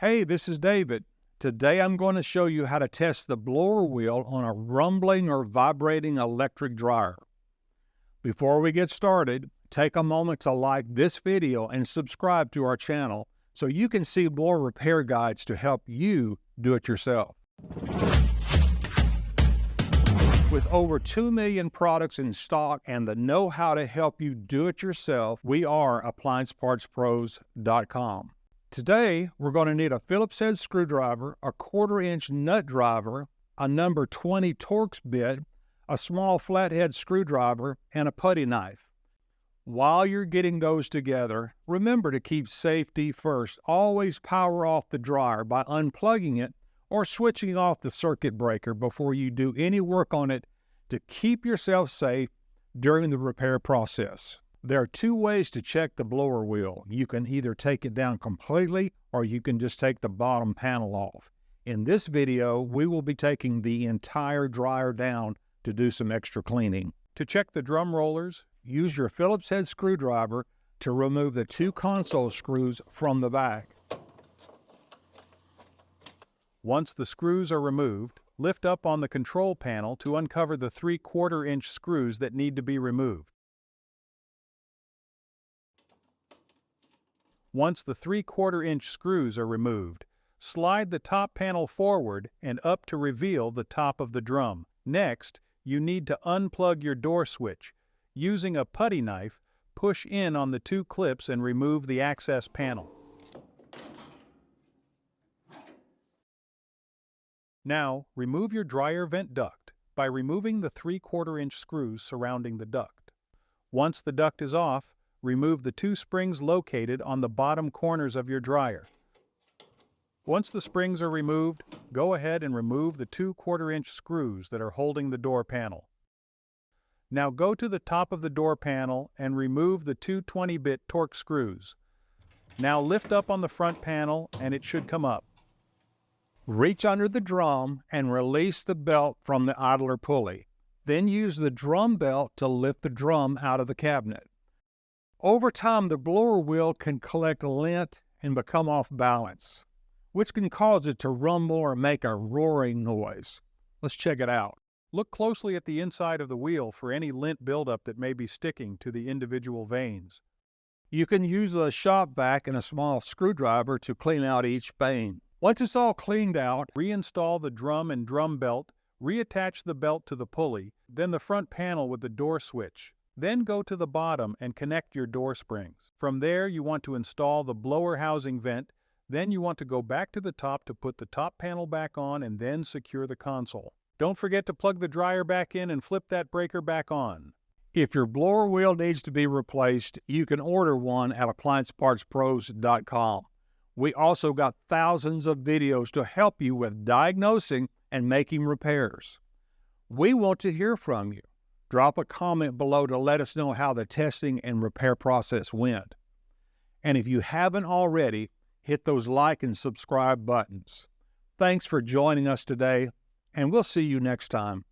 Hey, this is David. Today I'm going to show you how to test the blower wheel on a rumbling or vibrating electric dryer. Before we get started, take a moment to like this video and subscribe to our channel so you can see more repair guides to help you do it yourself. With over 2 million products in stock and the know-how to help you do it yourself, we are AppliancePartsPros.com. Today, we're going to need a Phillips head screwdriver, a 1/4-inch nut driver, a number 20 Torx bit, a small flathead screwdriver, and a putty knife. While you're getting those together, remember to keep safety first. Always power off the dryer by unplugging it or switching off the circuit breaker before you do any work on it to keep yourself safe during the repair process. There are 2 ways to check the blower wheel. You can either take it down completely or you can just take the bottom panel off. In this video, we will be taking the entire dryer down to do some extra cleaning. To check the drum rollers, use your Phillips head screwdriver to remove the 2 console screws from the back. Once the screws are removed, lift up on the control panel to uncover the 3/4-inch screws that need to be removed. Once the 3/4-inch screws are removed, slide the top panel forward and up to reveal the top of the drum. Next, you need to unplug your door switch. Using a putty knife, push in on the 2 clips and remove the access panel. Now, remove your dryer vent duct by removing the 3/4-inch screws surrounding the duct. Once the duct is off, remove the 2 springs located on the bottom corners of your dryer. Once the springs are removed, go ahead and remove the 2 1/4-inch screws that are holding the door panel. Now go to the top of the door panel and remove the 2 20-bit Torx screws. Now lift up on the front panel and it should come up. Reach under the drum and release the belt from the idler pulley. Then use the drum belt to lift the drum out of the cabinet. Over time, the blower wheel can collect lint and become off balance, which can cause it to rumble or make a roaring noise. Let's check it out. Look closely at the inside of the wheel for any lint buildup that may be sticking to the individual vanes. You can use a shop vac and a small screwdriver to clean out each vane. Once it's all cleaned out, reinstall the drum and drum belt, reattach the belt to the pulley, then the front panel with the door switch. Then go to the bottom and connect your door springs. From there, you want to install the blower housing vent. Then you want to go back to the top to put the top panel back on and then secure the console. Don't forget to plug the dryer back in and flip that breaker back on. If your blower wheel needs to be replaced, you can order one at AppliancePartsPros.com. We also got thousands of videos to help you with diagnosing and making repairs. We want to hear from you. Drop a comment below to let us know how the testing and repair process went. And if you haven't already, hit those like and subscribe buttons. Thanks for joining us today, and we'll see you next time.